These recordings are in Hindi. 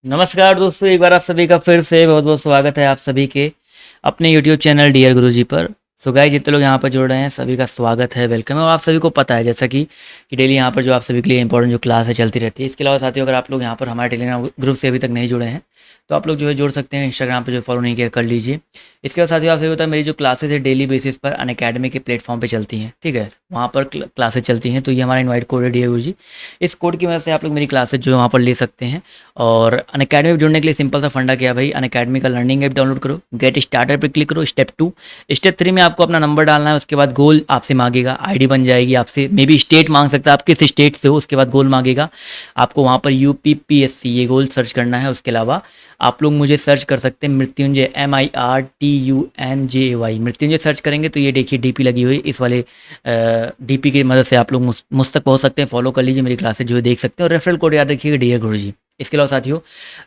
नमस्कार दोस्तों, एक बार आप सभी का फिर से बहुत बहुत स्वागत है आप सभी के अपने YouTube चैनल डियर गुरुजी पर। सो गाइस, जितने लोग यहाँ पर जुड़ रहे हैं सभी का स्वागत है, वेलकम है। और आप सभी को पता है जैसा कि डेली यहाँ पर जो आप सभी के लिए इंपॉर्टेंट जो क्लास है चलती रहती है। इसके अलावा साथियों, अगर आप लोग यहाँ पर हमारे टेलीग्राम ग्रुप से अभी तक नहीं जुड़े हैं तो आप लोग जो है जुड़ सकते हैं। इंस्टाग्राम पर जो फॉलो नहीं किया कर लीजिए। इसके बाद साथियों, आप सभी होता है मेरी जो क्लासेस है डेली बेसिस पर अनअकैडमी के प्लेटफॉर्म पर चलती हैं, ठीक है। वहाँ पर क्लासेस चलती हैं, तो ये हमारा इन्वाइट कोड है डियर गुरुजी। इस कोड की वजह से आप लोग मेरी क्लासेज जो है वहाँ पर ले सकते हैं। और अनअकैडमी में जुड़ने के लिए सिंपल सा फंडा क्या भाई, अनअकैडमी का लर्निंग ऐप डाउनलोड करो, गेट स्टार्टर पे क्लिक करो, स्टेप 2। स्टेप 3 में आपको अपना नंबर डालना है, उसके बाद गोल आपसे मांगेगा, आईडी बन जाएगी आपसे, मे बी स्टेट मांग सकता है, आप किस स्टेट से हो, उसके बाद गोल मांगेगा आपको। वहाँ पर UPPSC ये गोल सर्च करना है। उसके अलावा आप लोग मुझे सर्च कर सकते हैं मृत्युंजय, MIRTUNJAY, मृत्युंजय सर्च करेंगे तो ये देखिए DP लगी हुई, इस वाले DP की मदद से आप लोग मुझ तक पहुँच सकते हैं। फॉलो कर लीजिए, मेरी क्लासेज जो है देख सकते हैं। और रेफरल कोड याद रखिएगा डियर गुरुजी। इसके अलावा साथियों,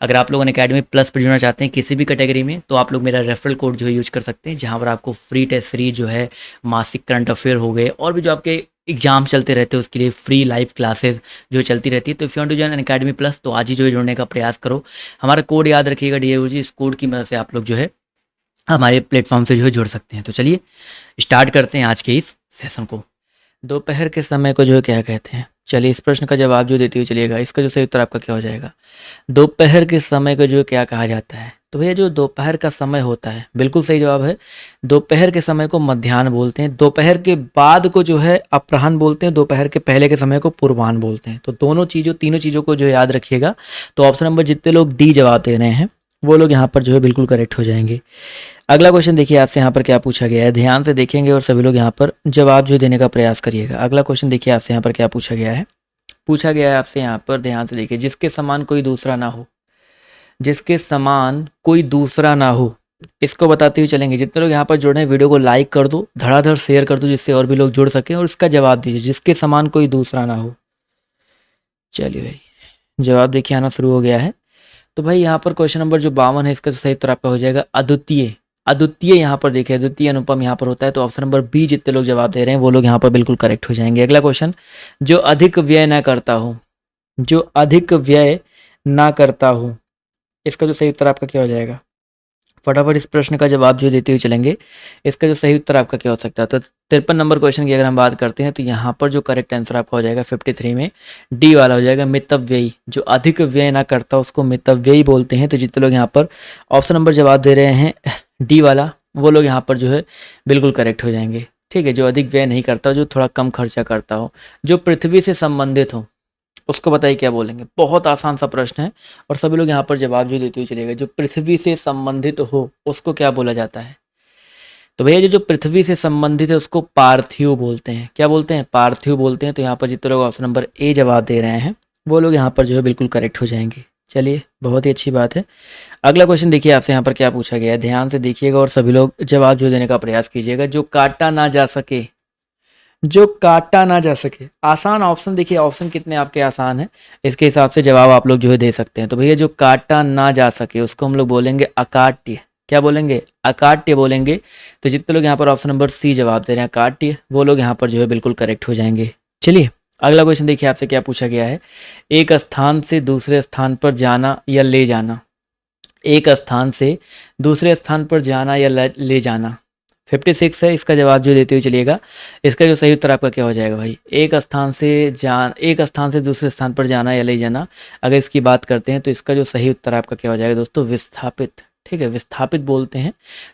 अगर आप लोग अनअकैडमी प्लस पर जुड़ना चाहते हैं किसी भी कैटेगरी में, तो आप लोग मेरा रेफरल कोड जो है यूज कर सकते हैं, जहां पर आपको फ्री टेस्ट सीरीज जो है, मासिक करंट अफेयर हो गए, और भी जो आपके एग्जाम चलते रहते हैं उसके लिए फ्री लाइव क्लासेस जो चलती रहती है। तो if you want to join Unacademy plus तो आज ही जो है जुड़ने का प्रयास करो। हमारा कोड याद रखिएगा डियर गुरुजी। इस कोड की मदद से आप लोग जो है हमारे प्लेटफॉर्म से जो है जुड़ सकते हैं। तो चलिए स्टार्ट करते हैं आज के इस सेशन को। दोपहर के समय को जो है क्या कहते हैं? चलिए इस प्रश्न का जवाब जो देते हुए चलिएगा, इसका जो सही उत्तर आपका क्या हो जाएगा? दोपहर के समय को जो है क्या कहा जाता है? तो भैया जो दोपहर का समय होता है, बिल्कुल सही जवाब है। दोपहर के समय को मध्याह्न बोलते हैं, दोपहर के बाद को जो है अपराह्न बोलते हैं, दोपहर के पहले के समय को पूर्वाह्न बोलते हैं। तो तीनों चीज़ों को जो है याद रखिएगा। तो ऑप्शन नंबर जितने लोग डी जवाब दे रहे हैं वो लोग यहाँ पर जो है बिल्कुल करेक्ट हो जाएंगे। अगला क्वेश्चन देखिए आपसे यहाँ पर क्या पूछा गया है, ध्यान से देखेंगे और सभी लोग यहाँ पर जवाब जो देने का प्रयास करिएगा। अगला क्वेश्चन देखिए आपसे यहाँ पर क्या पूछा गया है। पूछा गया है आपसे यहाँ पर, ध्यान से देखिए, जिसके समान कोई दूसरा ना हो, जिसके समान कोई दूसरा ना हो, इसको बताते हुए चलेंगे। जितने लोग यहाँ पर जुड़े हैं वीडियो को लाइक कर दो, धड़ाधड़ शेयर कर दो, जिससे और भी लोग जुड़ सकें, और इसका जवाब दीजिए, जिसके समान कोई दूसरा ना हो। चलिए भाई, जवाब देखिए आना शुरू हो गया है। तो भाई यहाँ पर क्वेश्चन नंबर जो 52 है, इसका सही उत्तर आपका हो जाएगा अद्वितीय। अद्वितीय यहाँ पर देखिए, अद्वितीय अनुपम यहाँ पर होता है। तो ऑप्शन नंबर बी जितने लोग जवाब दे रहे हैं वो लोग यहाँ पर बिल्कुल करेक्ट हो जाएंगे। अगला क्वेश्चन, जो अधिक व्यय ना करता हो, जो अधिक व्यय ना करता हो, इसका जो सही उत्तर आपका क्या हो जाएगा? फटाफट इस प्रश्न का जवाब जो देते हुए चलेंगे। इसका जो सही उत्तर आपका क्या हो सकता है? तो 53 नंबर क्वेश्चन की अगर हम बात करते हैं तो यहाँ पर जो करेक्ट आंसर आपका हो जाएगा 53 में डी वाला हो जाएगा, मितव्ययी। जो अधिक व्यय ना करता उसको मितव्ययी बोलते हैं। तो जितने लोग यहाँ पर ऑप्शन नंबर जवाब दे रहे हैं डी वाला, वो लोग यहाँ पर जो है बिल्कुल करेक्ट हो जाएंगे, ठीक है। जो अधिक व्यय नहीं करता, जो थोड़ा कम खर्चा करता हो, जो पृथ्वी से संबंधित हो, उसको बताइए क्या बोलेंगे? बहुत आसान सा प्रश्न है और सभी लोग यहाँ पर जवाब जो देते हुए चलेगा। जो पृथ्वी से संबंधित हो उसको क्या बोला जाता है? तो भैया जो पृथ्वी से संबंधित है उसको पार्थिव बोलते हैं। क्या बोलते हैं? पार्थिव बोलते हैं। तो यहाँ पर जितने लोग ऑप्शन नंबर ए जवाब दे रहे हैं वो लोग यहाँ पर जो है बिल्कुल करेक्ट हो जाएंगे। चलिए, बहुत ही अच्छी बात है। अगला क्वेश्चन देखिए आपसे यहाँ पर क्या पूछा गया है, ध्यान से देखिएगा और सभी लोग जवाब जो देने का प्रयास कीजिएगा। जो काटा ना जा सके, जो काटा ना जा सके। आसान ऑप्शन देखिए, ऑप्शन कितने आपके आसान हैं, इसके हिसाब से जवाब आप लोग जो है दे सकते हैं। तो भैया जो काटा ना जा सके उसको हम लोग बोलेंगे अकाट्य। क्या बोलेंगे? अकाट्य बोलेंगे। तो जितने लोग यहाँ पर ऑप्शन नंबर सी जवाब दे रहे हैं अकाट्य, वो लोग यहाँ पर जो है बिल्कुल करेक्ट हो जाएंगे। चलिए अगला क्वेश्चन देखिए आपसे क्या पूछा गया है। एक स्थान से दूसरे स्थान पर जाना या ले जाना, एक स्थान से दूसरे स्थान पर जाना या ले जाना। 56 है इसका जवाब जो देते हुए चलिएगा। इसका जो सही उत्तर आपका क्या हो जाएगा भाई? एक स्थान से दूसरे स्थान पर जाना या ले जाना। अगर इसकी बात करते हैं तो इसका जो सही उत्तर आपका क्या हो जाएगा दोस्तों? विस्थापित, ठीक है, विस्थापित बोलते हैं।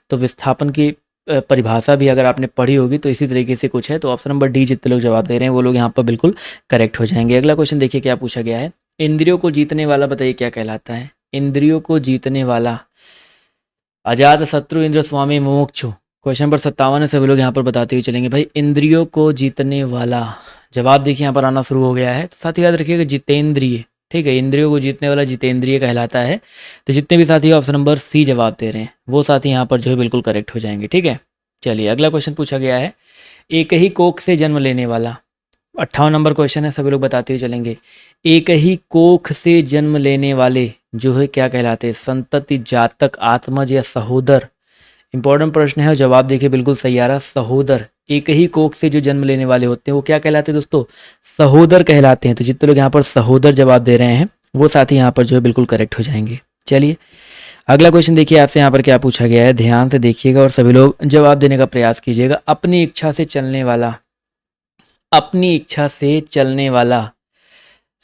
तो विस्थापन की परिभाषा भी अगर आपने पढ़ी होगी तो इसी तरीके से कुछ है। तो ऑप्शन नंबर डी जितने लोग जवाब दे रहे हैं वो लोग यहाँ पर बिल्कुल करेक्ट हो जाएंगे। अगला क्वेश्चन देखिए क्या पूछा गया है। इंद्रियों को जीतने वाला बताइए क्या कहलाता है? इंद्रियों को जीतने वाला, अजात शत्रु इंद्र स्वामी मुमुक्षु। क्वेश्चन नंबर 57 है, सभी लोग यहाँ पर बताते हुए चलेंगे भाई इंद्रियों को जीतने वाला। जवाब देखिए यहाँ पर आना शुरू हो गया है। तो साथ ही याद रखिएगा जितेंद्रिय, ठीक है, इंद्रियों को जीतने वाला जितेंद्रिय कहलाता है। तो जितने भी साथी ऑप्शन नंबर सी जवाब दे रहे हैं वो साथी यहाँ पर जो है बिल्कुल करेक्ट हो जाएंगे, ठीक है। चलिए अगला क्वेश्चन पूछा गया है। एक ही कोख से जन्म लेने वाला, 58 नंबर क्वेश्चन है, सभी लोग बताते हुए चलेंगे। एक ही कोख से जन्म लेने वाले जो है क्या कहलाते हैं? संतति, जातक, आत्मज या सहोदर। इंपॉर्टेंट प्रश्न है और जवाब देखिए बिल्कुल सही आ रहा, सहोदर। एक ही कोख से जो जन्म लेने वाले होते हैं वो क्या कहलाते हैं दोस्तों? सहोदर कहलाते हैं। तो जितने लोग यहाँ पर सहोदर जवाब दे रहे हैं वो साथी यहाँ पर जो है बिल्कुल करेक्ट हो जाएंगे। चलिए अगला क्वेश्चन देखिए आपसे यहाँ पर क्या पूछा गया है, ध्यान से देखिएगा और सभी लोग जवाब देने का प्रयास कीजिएगा। अपनी इच्छा से चलने वाला, अपनी इच्छा से चलने वाला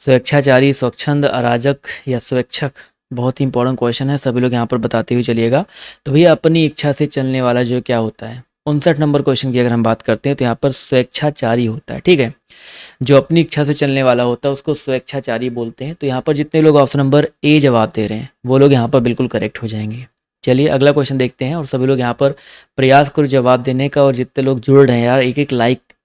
स्वेच्छाचारी, स्वच्छंद, अराजक या स्वेच्छक। बहुत ही इंपॉर्टेंट क्वेश्चन है, सभी लोग यहाँ पर बताते हुए चलिएगा। तो भैया अपनी इच्छा से चलने वाला जो क्या होता है, 59 नंबर क्वेश्चन की अगर हम बात करते हैं तो यहाँ पर स्वेच्छाचारी होता है। ठीक है, जो अपनी इच्छा से चलने वाला होता है उसको स्वेच्छाचारी बोलते हैं। तो यहाँ पर जितने लोग ऑप्शन नंबर ए जवाब दे रहे हैं वो लोग यहाँ पर बिल्कुल करेक्ट हो जाएंगे। चलिए अगला क्वेश्चन देखते हैं और सभी लोग यहाँ पर प्रयास करो जवाब देने का। और जितने लोग जुड़ रहे हैं यार, एक एक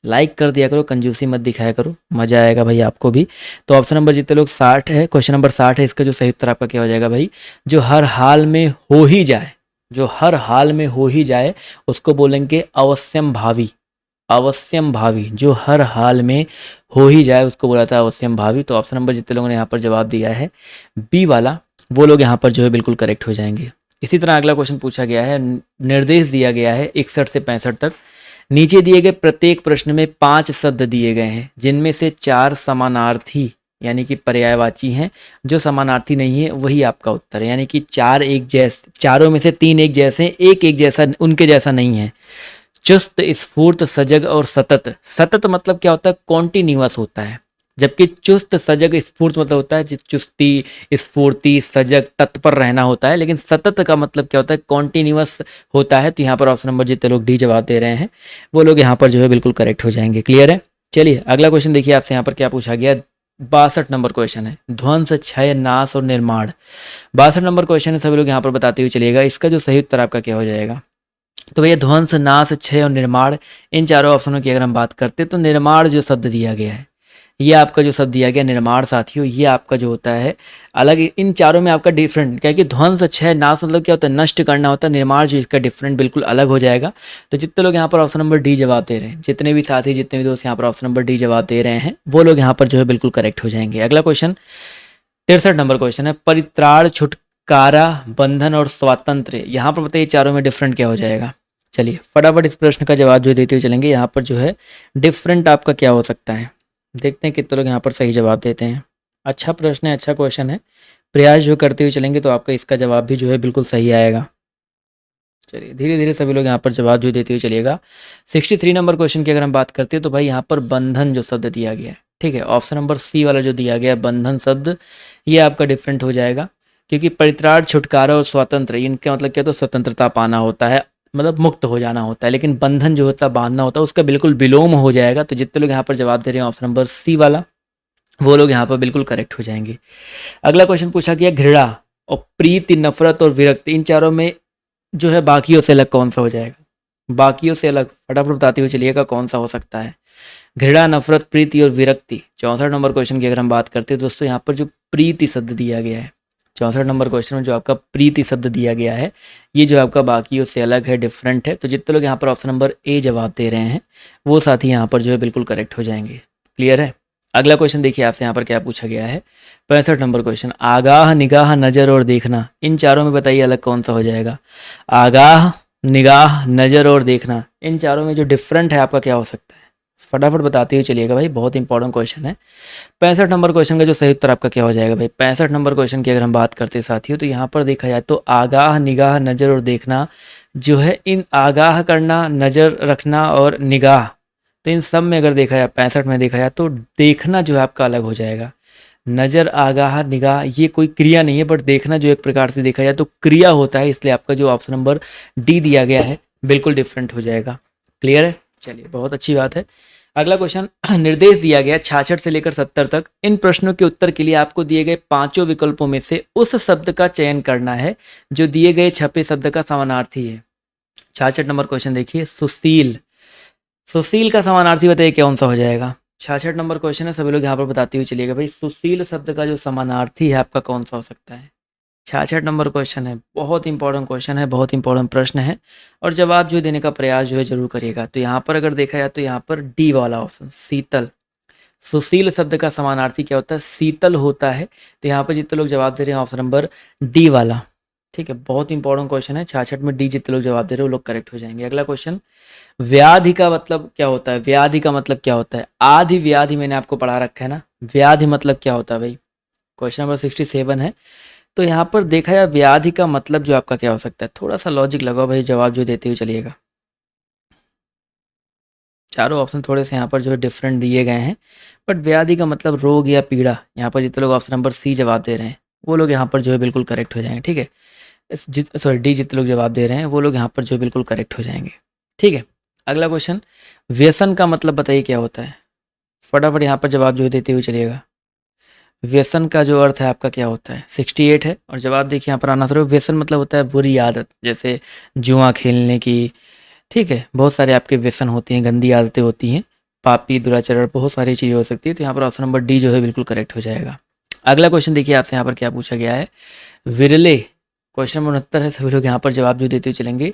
लाइक कर दिया करो, कंजूसी मत दिखाया करो, मजा आएगा भाई आपको भी। तो ऑप्शन नंबर जितने लोग 60 है, क्वेश्चन नंबर 60 है, इसका जो सही उत्तर आपका क्या हो जाएगा भाई, जो हर हाल में हो ही जाए, जो हर हाल में हो ही जाए उसको बोलेंगे अवश्यम भावी। अवश्यम भावी, जो हर हाल में हो ही जाए उसको बोला था अवश्यम भावी। तो ऑप्शन नंबर जितने लोगों ने यहाँ पर जवाब दिया है बी वाला, वो लोग यहाँ पर जो है बिल्कुल करेक्ट हो जाएंगे। इसी तरह अगला क्वेश्चन पूछा गया है, निर्देश दिया गया है 61 से 65 तक। नीचे दिए गए प्रत्येक प्रश्न में 5 शब्द दिए गए हैं जिनमें से 4 समानार्थी यानी कि पर्यायवाची हैं, जो समानार्थी नहीं है वही आपका उत्तर है। यानी कि 4 एक जैसे, चारों में से 3 एक जैसे, एक जैसा उनके जैसा नहीं है। चुस्त, स्फूर्त, सजग और सतत। सतत मतलब क्या होता है, कॉन्टिन्यूअस होता है, जबकि चुस्त, सजग, स्फूर्त मतलब होता है चुस्ती, स्फूर्ति, सजग, तत्पर रहना होता है। लेकिन सतत का मतलब क्या होता है, कॉन्टिन्यूअस होता है। तो यहाँ पर ऑप्शन नंबर जितने लोग डी जवाब दे रहे हैं वो लोग यहाँ पर जो है बिल्कुल करेक्ट हो जाएंगे। क्लियर है। चलिए अगला क्वेश्चन देखिए आपसे यहाँ पर क्या पूछा गया, 62 नंबर क्वेश्चन है, ध्वंस, क्षय, नाश और निर्माण। 62 नंबर क्वेश्चन है, सभी लोग यहाँ पर बताते हुए चलिएगा इसका जो सही उत्तर आपका क्या हो जाएगा। तो भैया ध्वंस, नाश, क्षय और निर्माण, इन चारों ऑप्शनों की अगर हम बात करते हैं तो निर्माण जो शब्द दिया गया है, ये आपका जो शब्द दिया गया निर्माण साथियों, ये आपका जो होता है अलग, इन चारों में आपका डिफरेंट क्या कि ध्वंस, क्षय, नाश मतलब क्या होता है, नष्ट करना होता है। निर्माण जो इसका डिफरेंट बिल्कुल अलग हो जाएगा। तो जितने लोग यहाँ पर ऑप्शन नंबर डी जवाब दे रहे हैं, जितने भी साथी, जितने भी दोस्त यहाँ पर ऑप्शन नंबर डी जवाब दे रहे हैं वो लोग यहाँ पर जो है बिल्कुल करेक्ट हो जाएंगे। अगला क्वेश्चन 63 नंबर क्वेश्चन है, परित्राण, छुटकारा, बंधन और स्वातंत्र। यहाँ पर बताइए चारों में डिफरेंट क्या हो जाएगा। चलिए फटाफट इस प्रश्न का जवाब जो देते हुए चलेंगे। यहाँ पर जो है डिफरेंट आपका क्या हो सकता है, देखते हैं कितने लोग यहाँ पर सही जवाब देते हैं। अच्छा प्रश्न है, अच्छा क्वेश्चन है, प्रयास जो करते हुए चलेंगे तो आपका इसका जवाब भी जो है बिल्कुल सही आएगा। चलिए धीरे धीरे सभी लोग यहाँ पर जवाब जो देते हुए चलिएगा। 63 नंबर क्वेश्चन की अगर हम बात करते हैं तो भाई यहाँ पर बंधन जो शब्द दिया गया है, ठीक है, ऑप्शन नंबर सी वाला जो दिया गया है बंधन शब्द, ये आपका डिफरेंट हो जाएगा। क्योंकि परित्राण, छुटकारा और स्वतंत्र, इनका मतलब क्या, तो स्वतंत्रता पाना होता है, मतलब मुक्त हो जाना होता है। लेकिन बंधन जो होता है, बांधना होता है, उसका बिल्कुल विलोम हो जाएगा। तो जितने लोग यहाँ पर जवाब दे रहे हैं ऑप्शन नंबर सी वाला, वो लोग यहाँ पर बिल्कुल करेक्ट हो जाएंगे। अगला क्वेश्चन पूछा गया, घृणा और प्रीति, नफरत और विरक्ति, इन चारों में जो है बाकियों से अलग कौन सा हो जाएगा। बाकियों से अलग फटाफट बताते हुए चलिएगा कौन सा हो सकता है। घृणा, नफरत, प्रीति और विरक्ति। 64 नंबर क्वेश्चन की अगर हम बात करते हैं दोस्तों, यहाँ पर जो प्रीति शब्द दिया गया है, 64 नंबर क्वेश्चन में जो आपका प्रीति शब्द दिया गया है, ये जो आपका बाकियों से अलग है, डिफरेंट है। तो जितने लोग यहाँ पर ऑप्शन नंबर ए जवाब दे रहे हैं वो साथी यहाँ पर जो है बिल्कुल करेक्ट हो जाएंगे। क्लियर है। अगला क्वेश्चन देखिए आपसे यहाँ पर क्या पूछा गया है, 65 नंबर क्वेश्चन, आगाह, निगाह, नज़र और देखना, इन चारों में बताइए अलग कौन सा हो जाएगा। आगाह, निगाह, नज़र और देखना, इन चारों में जो डिफरेंट है आपका क्या हो सकता है, फटाफट बताते हुए चलिएगा भाई, बहुत इंपॉर्टेंट क्वेश्चन है। 65 नंबर क्वेश्चन का जो सही उत्तर आपका क्या हो जाएगा भाई। 65 नंबर क्वेश्चन की अगर हम बात करते हैं साथियों तो यहाँ पर देखा जाए तो आगाह, निगाह, नज़र और देखना जो है, इन आगाह करना, नज़र रखना और निगाह, तो इन सब में अगर देखा जाए 65 में देखा जाए तो देखना जो है आपका अलग हो जाएगा। नज़र, आगाह, निगाह ये कोई क्रिया नहीं है, बट देखना जो एक प्रकार से देखा जाए तो क्रिया होता है, इसलिए आपका जो ऑप्शन नंबर डी दिया गया है बिल्कुल डिफरेंट हो जाएगा। क्लियर है। चलिए बहुत अच्छी बात है। अगला क्वेश्चन, निर्देश दिया गया 66 से लेकर 70 तक। इन प्रश्नों के उत्तर के लिए आपको दिए गए 5 विकल्पों में से उस शब्द का चयन करना है जो दिए गए छपे शब्द का समानार्थी है। 66 नंबर क्वेश्चन देखिए, सुशील, सुशील का समानार्थी बताइए कौन सा हो जाएगा। 66 नंबर क्वेश्चन है, सभी लोग यहाँ पर बताते हुए चलिएगा भाई, सुशील शब्द का जो समानार्थी है आपका कौन सा हो सकता है। 66 नंबर क्वेश्चन है, बहुत इंपॉर्टेंट क्वेश्चन है, बहुत इंपॉर्टेंट प्रश्न है और जवाब जो देने का प्रयास जो है जरूर करिएगा। तो यहाँ पर अगर देखा जाए तो यहाँ पर डी वाला ऑप्शन, शीतल, सुशील शब्द का समानार्थी क्या होता है, शीतल होता है। तो यहाँ पर जितने लोग जवाब दे रहे हैं ऑप्शन नंबर डी वाला, ठीक है, बहुत इंपॉर्टेंट क्वेश्चन है। 66 में डी जितने लोग जवाब दे रहे हैं वो लोग करेक्ट हो जाएंगे। अगला क्वेश्चन, व्याधि का मतलब क्या होता है। व्याधि का मतलब क्या होता है, आधि व्याधि मैंने आपको पढ़ा रखा है ना, व्याधि मतलब क्या होता है भाई, क्वेश्चन नंबर 67 है। तो यहाँ पर देखा जाए व्याधि का मतलब जो आपका क्या हो सकता है, थोड़ा सा लॉजिक लगाओ भाई, जवाब जो देते हुए चलिएगा। चारों ऑप्शन थोड़े से यहाँ पर जो है डिफरेंट दिए गए हैं, बट व्याधि का मतलब रोग या पीड़ा। यहाँ पर जितने लोग ऑप्शन नंबर सी जवाब दे रहे हैं वो लोग यहाँ पर जो है बिल्कुल करेक्ट हो जाएंगे, ठीक है। सॉरी डी जितने लोग जवाब दे रहे हैं वो लोग यहाँ पर जो है बिल्कुल करेक्ट हो जाएंगे, ठीक है। अगला क्वेश्चन, व्यसन का मतलब बताइए क्या होता है। फटाफट यहाँ पर जवाब जो है देते हुए चलिएगा। व्यसन का जो अर्थ है आपका क्या होता है, 68 है। और जवाब देखिए यहाँ पर आना था, व्यसन मतलब होता है बुरी आदत, जैसे जुआ खेलने की, ठीक है। बहुत सारे आपके व्यसन होते हैं, गंदी आदतें होती हैं, पापी दुराचरण, बहुत सारी चीज़ें हो सकती है। तो यहाँ पर ऑप्शन नंबर डी जो है बिल्कुल करेक्ट हो जाएगा। अगला क्वेश्चन देखिए आपसे यहाँ पर क्या पूछा गया है, विरले। क्वेश्चन नंबर 69 है, सभी लोग यहाँ पर जवाब जो देते हुए चलेंगे।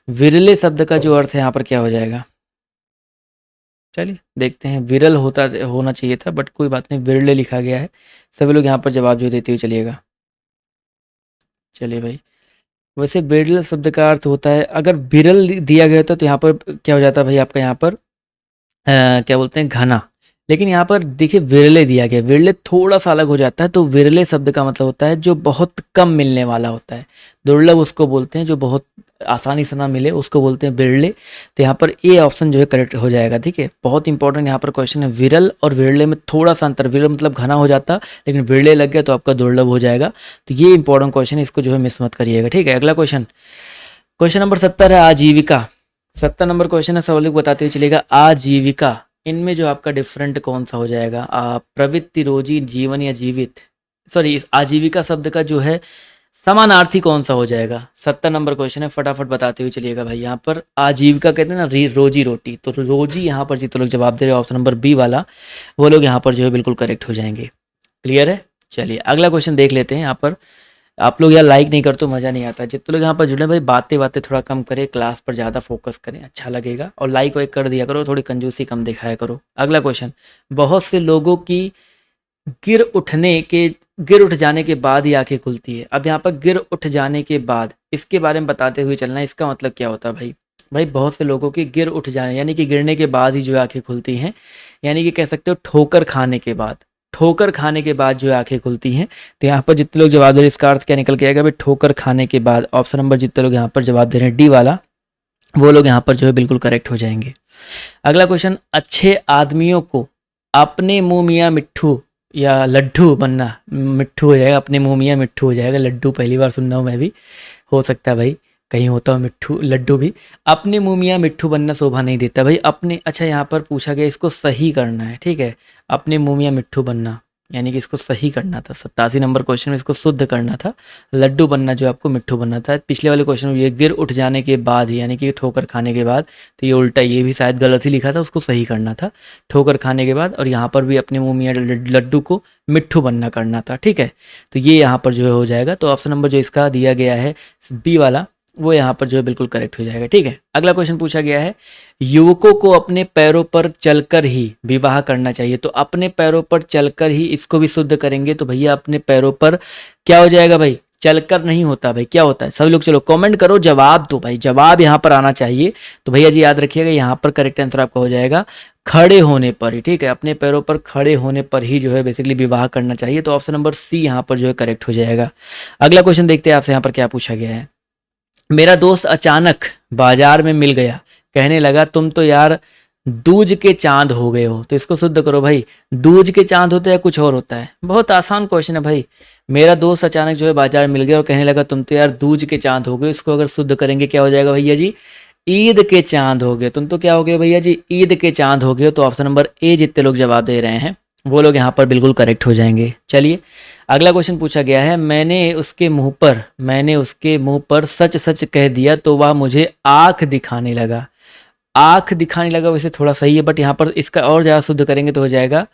विरले शब्द का जो अर्थ है यहाँ पर क्या हो जाएगा, चलिए देखते हैं। विरल होना चाहिए था, बट कोई बात नहीं, विरले लिखा गया है। सभी लोग यहाँ पर जवाब जो देते हुए चलिएगा। चलिए भाई, वैसे बिरल शब्द का अर्थ होता है, अगर बिरल दिया गया था तो यहाँ पर क्या हो जाता है भाई आपका, यहाँ पर क्या बोलते हैं, घना। लेकिन यहाँ पर देखिए विरले दिया गया, विरले थोड़ा सा अलग हो जाता है। तो विरले शब्द का मतलब होता है जो बहुत कम मिलने वाला होता है, दुर्लभ उसको बोलते हैं, जो बहुत आसानी से ना मिले उसको बोलते हैं विरले। तो यहाँ पर ए ऑप्शन जो है करेक्ट हो जाएगा, ठीक है। बहुत इंपॉर्टेंट यहाँ पर क्वेश्चन है, विरल और विरले में थोड़ा सा अंतर, विरल मतलब घना हो जाता, लेकिन विरले लग गया तो आपका दुर्लभ हो जाएगा। तो ये इंपॉर्टेंट क्वेश्चन है, इसको जो है मिस मत करिएगा, ठीक है। अगला क्वेश्चन, क्वेश्चन नंबर 70 है आजीविका। 70 नंबर क्वेश्चन है, सब लोग बताते हुए चलेगा। आजीविका, इनमें जो आपका डिफरेंट कौन सा हो जाएगा, प्रवृत्ति, रोजी, जीवन या जीवित, सॉरी आजीविका शब्द का जो है समानार्थी कौन सा हो जाएगा। 70 नंबर क्वेश्चन है, फटाफट बताते हुए चलिएगा भाई। यहाँ पर आजीविका कहते हैं ना रोजी रोटी, तो रोजी यहाँ पर जितने लोग जवाब दे रहे हैं ऑप्शन नंबर बी वाला, वो लोग यहाँ पर जो है बिल्कुल करेक्ट हो जाएंगे। क्लियर है, चलिए अगला क्वेश्चन देख लेते हैं। यहाँ पर आप लोग यार लाइक नहीं करते तो मज़ा नहीं आता। जितने लोग यहाँ पर जुड़े भाई, बातें बातें थोड़ा कम करें, क्लास पर ज़्यादा फोकस करें, अच्छा लगेगा। और लाइक वाइक कर दिया करो, थोड़ी कंजूसी कम दिखाया करो। अगला क्वेश्चन, बहुत से लोगों की गिर उठ जाने के बाद ही आंखें खुलती है। अब यहाँ पर गिर उठ जाने के बाद, इसके बारे में बताते हुए चलना है। इसका मतलब क्या होता है भाई, बहुत से लोगों की गिर उठ जाने यानी कि गिरने के बाद ही जो आंखें खुलती हैं, यानी कि कह सकते हो ठोकर खाने के बाद, ठोकर खाने के बाद जो आंखें खुलती हैं। तो यहाँ पर जितने लोग जवाब दे रहे हैं इसका अर्थ क्या निकल के आएगा भाई, ठोकर खाने के बाद। ऑप्शन नंबर जितने लोग यहाँ पर जवाब दे रहे हैं डी वाला, वो लोग यहाँ पर जो है बिल्कुल करेक्ट हो जाएंगे। अगला क्वेश्चन, अच्छे आदमियों को अपने मुंह मियाँ मिट्ठू या लड्डू बनना, मिट्ठू हो जाएगा, अपने मुंह मियाँ मिट्ठू हो जाएगा, लड्डू पहली बार सुन रहा हूँ मैं भी, हो सकता है भाई कहीं होता हो मिट्ठू लड्डू भी। अपने मुंह मियाँ मिट्ठू बनना शोभा नहीं देता भाई, अपने, अच्छा यहाँ पर पूछा गया इसको सही करना है, ठीक है। अपने मुंह मियाँ मिट्ठू बनना यानी कि इसको सही करना था। 87 नंबर क्वेश्चन में इसको शुद्ध करना था, लड्डू बनना जो आपको मिट्ठू बनना था। पिछले वाले क्वेश्चन में ये गिर उठ जाने के बाद ही यानी कि ठोकर खाने के बाद, तो ये उल्टा, ये भी शायद गलत ही लिखा था, उसको सही करना था, ठोकर खाने के बाद। और यहाँ पर भी अपने मुंह में लड्डू को मिट्ठू बनना करना था, ठीक है। तो ये यहाँ पर जो है हो जाएगा। तो ऑप्शन नंबर जो इसका दिया गया है बी वाला, वो यहाँ पर जो है बिल्कुल करेक्ट हो जाएगा, ठीक है। अगला क्वेश्चन पूछा गया है, युवकों को अपने पैरों पर चलकर ही विवाह करना चाहिए। तो अपने पैरों पर चलकर ही, इसको भी शुद्ध करेंगे तो भैया अपने पैरों पर क्या हो जाएगा भाई, चलकर नहीं होता भाई, क्या होता है। सब लोग चलो कमेंट करो, जवाब दो भाई, जवाब यहाँ पर आना चाहिए। तो भैया जी याद रखिएगा, यहाँ पर करेक्ट आंसर आपका हो जाएगा खड़े होने पर ही, ठीक है। अपने पैरों पर खड़े होने पर ही जो है बेसिकली विवाह करना चाहिए। तो ऑप्शन नंबर सी यहाँ पर जो है करेक्ट हो जाएगा। अगला क्वेश्चन देखते हैं आपसे यहाँ पर क्या पूछा गया है। मेरा दोस्त अचानक बाजार में मिल गया, कहने लगा तुम तो यार दूज के चांद हो गए हो। तो इसको शुद्ध करो भाई, दूज के चांद होता है या कुछ और होता है। बहुत आसान क्वेश्चन है भाई। मेरा दोस्त अचानक जो है बाजार में मिल गया और कहने लगा तुम तो यार दूज के चांद हो गए। इसको अगर शुद्ध करेंगे क्या हो जाएगा भैया जी, ईद के चांद हो गए। तुम तो क्या हो गए भैया जी, ईद के चांद हो गए। तो ऑप्शन नंबर ए जितने लोग जवाब दे रहे हैं वो लोग यहाँ पर बिल्कुल करेक्ट हो जाएंगे। चलिए अगला क्वेश्चन पूछा गया है, मैंने उसके मुंह पर सच सच कह दिया तो वह मुझे आंख दिखाने लगा। आंख दिखाने लगा वैसे थोड़ा सही है, बट यहाँ पर इसका और ज़्यादा शुद्ध करेंगे तो हो जाएगा,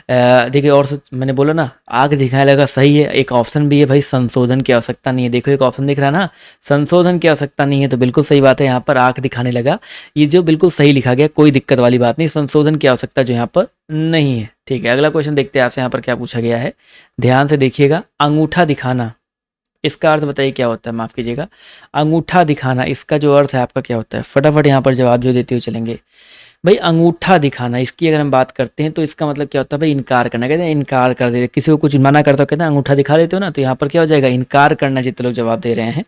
देखिए और मैंने बोला ना आंख दिखाने लगा सही है। एक ऑप्शन भी है भाई, संशोधन की आवश्यकता नहीं है। देखो एक ऑप्शन दिख रहा है ना, संशोधन की आवश्यकता नहीं है, तो बिल्कुल सही बात है। यहाँ पर आंख दिखाने लगा, ये जो बिल्कुल सही लिखा गया, कोई दिक्कत वाली बात नहीं, संशोधन की आवश्यकता जो यहाँ पर नहीं है, ठीक है। अगला क्वेश्चन देखते हैं आपसे, यहाँ पर क्या पूछा गया है, ध्यान से देखिएगा। अंगूठा दिखाना, इसका अर्थ बताइए क्या होता है, माफ़ कीजिएगा। अंगूठा दिखाना, इसका जो अर्थ है आपका क्या होता है, फटाफट यहाँ पर जवाब जो देते हुए चलेंगे। भाई अंगूठा दिखाना, इसकी अगर हम बात करते हैं तो इसका मतलब क्या होता है भाई इनकार करना। कहते हैं इनकार कर दे, किसी को कुछ मना करता हो कहते हैं अंगूठा दिखा देते हो ना, तो यहाँ पर क्या हो जाएगा इनकार करना। जितने लोग जवाब दे रहे हैं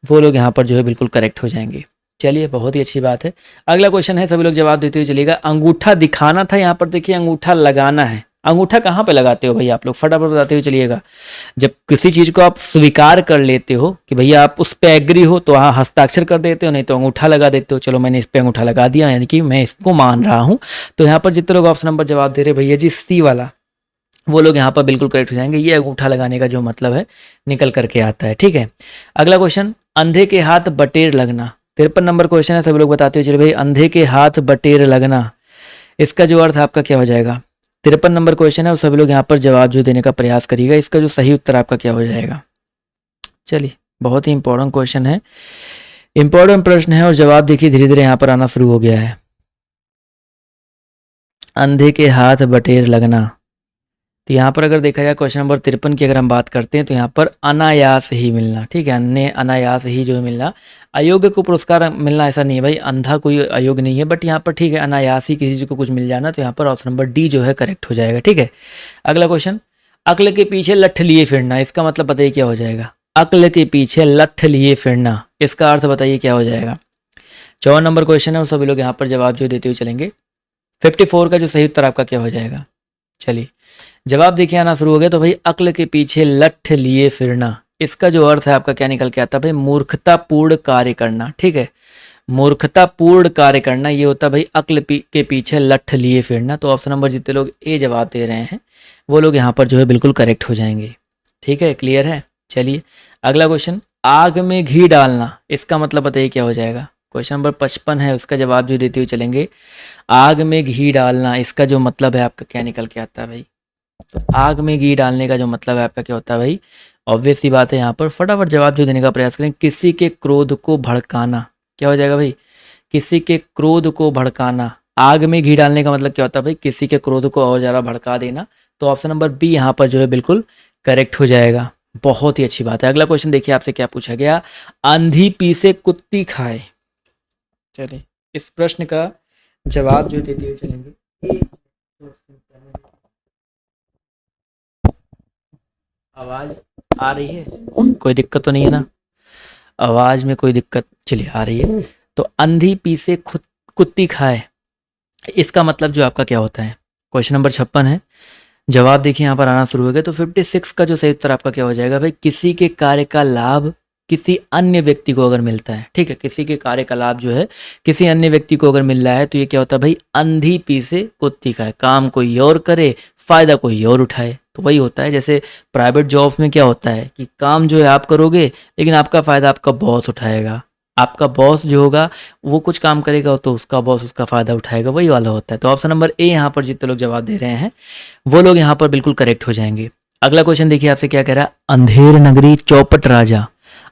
वो लोग यहाँ पर जो है बिल्कुल करेक्ट हो जाएंगे। चलिए बहुत ही अच्छी बात है। अगला क्वेश्चन है, सभी लोग जवाब देते हुए चलिएगा। अंगूठा दिखाना था, यहाँ पर देखिए अंगूठा लगाना है। अंगूठा कहाँ पे लगाते हो भाई आप लोग, फटाफट बताते हुए चलिएगा। जब किसी चीज़ को आप स्वीकार कर लेते हो कि भैया आप उस पर एग्री हो तो हाँ हस्ताक्षर कर देते हो, नहीं तो अंगूठा लगा देते हो। चलो मैंने इस पे अंगूठा लगा दिया, यानी कि मैं इसको मान रहा हूँ। तो यहाँ पर जितने लोग ऑप्शन नंबर जवाब दे रहे भैया जी सी वाला, वो लोग यहाँ पर बिल्कुल करेक्ट हो जाएंगे। ये अंगूठा लगाने का जो मतलब है निकल करके आता है। ठीक है, अगला क्वेश्चन, अंधे के हाथ बटेर लगना। 53 नंबर क्वेश्चन है, सभी लोग बताते हो चलिए भाई अंधे के हाथ बटेर लगना, इसका जो अर्थ आपका क्या हो जाएगा। 53 नंबर क्वेश्चन है और सभी लोग यहाँ पर जवाब जो देने का प्रयास करिएगा। इसका जो सही उत्तर आपका क्या हो जाएगा। चलिए बहुत ही इंपॉर्टेंट क्वेश्चन है, इंपॉर्टेंट प्रश्न है और जवाब देखिए धीरे धीरे यहाँ पर आना शुरू हो गया है। अंधे के हाथ बटेर लगना, तो यहाँ पर अगर देखा जाए क्वेश्चन नंबर 53 की अगर हम बात करते हैं तो यहाँ पर अनायास ही मिलना। ठीक है, अन्य अनायास ही जो है मिलना, अयोग्य को पुरस्कार मिलना ऐसा नहीं है भाई, अंधा कोई अयोग्य नहीं है, बट यहाँ पर ठीक है अनायास ही किसी को कुछ मिल जाना, तो यहाँ पर ऑप्शन नंबर डी जो है करेक्ट हो जाएगा। ठीक है, अगला क्वेश्चन, अक्ल के पीछे लठ लिए फिरना, इसका मतलब बताइए क्या हो जाएगा। अक्ल के पीछे लठ लिए फिरना, इसका अर्थ बताइए क्या हो जाएगा। 54 नंबर क्वेश्चन है और सभी लोग यहाँ पर जवाब जो देते हुए चलेंगे। 54 का जो सही उत्तर आपका क्या हो जाएगा। चलिए जवाब देखिए आना शुरू हो गया। तो भाई अक्ल के पीछे लठ लिए फिरना, इसका जो अर्थ है आपका क्या निकल के आता है भाई मूर्खतापूर्ण कार्य करना। ठीक है, मूर्खतापूर्ण कार्य करना ये होता है भाई अक्ल के पीछे लठ लिए फिरना। तो ऑप्शन नंबर जितने लोग ए जवाब दे रहे हैं वो लोग यहाँ पर जो है बिल्कुल करेक्ट हो जाएंगे। ठीक है, क्लियर है। चलिए अगला क्वेश्चन, आग में घी डालना, इसका मतलब बताइए क्या हो जाएगा। क्वेश्चन नंबर 55 है, उसका जवाब जो देते हुए चलेंगे। आग में घी डालना, इसका जो मतलब है आपका क्या निकल के आता है भाई। तो आग में घी डालने का जो मतलब है आपका क्या होता है भाई, ऑब्वियस सी बात है। यहाँ पर फटाफट जवाब जो देने का प्रयास करें। किसी के क्रोध को भड़काना, क्या हो जाएगा भाई, किसी के क्रोध को भड़काना। आग में घी डालने का मतलब क्या होता है भाई, किसी के क्रोध को और ज़्यादा भड़का देना। तो ऑप्शन नंबर बी यहाँ पर जो है बिल्कुल करेक्ट हो जाएगा। बहुत ही अच्छी बात है। अगला क्वेश्चन देखिए आपसे क्या पूछा गया, अंधी पी से कुत्ती खाए। चलिए इस प्रश्न का जवाब जो देते हुए चलेंगे। आवाज आ रही है, कोई दिक्कत तो नहीं है ना, आवाज में कोई दिक्कत, चलिए आ रही है। तो अंधी पी से खुद कुत्ती खाए, इसका मतलब जो आपका क्या होता है। क्वेश्चन नंबर 56 है, जवाब देखिए यहाँ पर आना शुरू हो गया। तो 56 का जो सही उत्तर आपका क्या हो जाएगा भाई, किसी के कार्य का लाभ किसी अन्य व्यक्ति को अगर मिलता है। ठीक है, किसी के कार्य का लाभ जो है किसी अन्य व्यक्ति को अगर मिल रहा है तो ये क्या होता है भाई, अंधी पी से कुत्ती खाए। काम कोई और करे, फायदा कोई और उठाए। तो वही होता है, जैसे प्राइवेट जॉब्स में क्या होता है कि काम जो है आप करोगे लेकिन आपका फायदा आपका बॉस उठाएगा। आपका बॉस जो होगा वो कुछ काम करेगा तो उसका बॉस उसका फायदा उठाएगा, वही वाला होता है। तो ऑप्शन नंबर ए यहाँ पर जितने लोग जवाब दे रहे हैं वो लोग यहाँ पर बिल्कुल करेक्ट हो जाएंगे। अगला क्वेश्चन देखिए आपसे क्या कह रहा है, अंधेर नगरी चौपट राजा।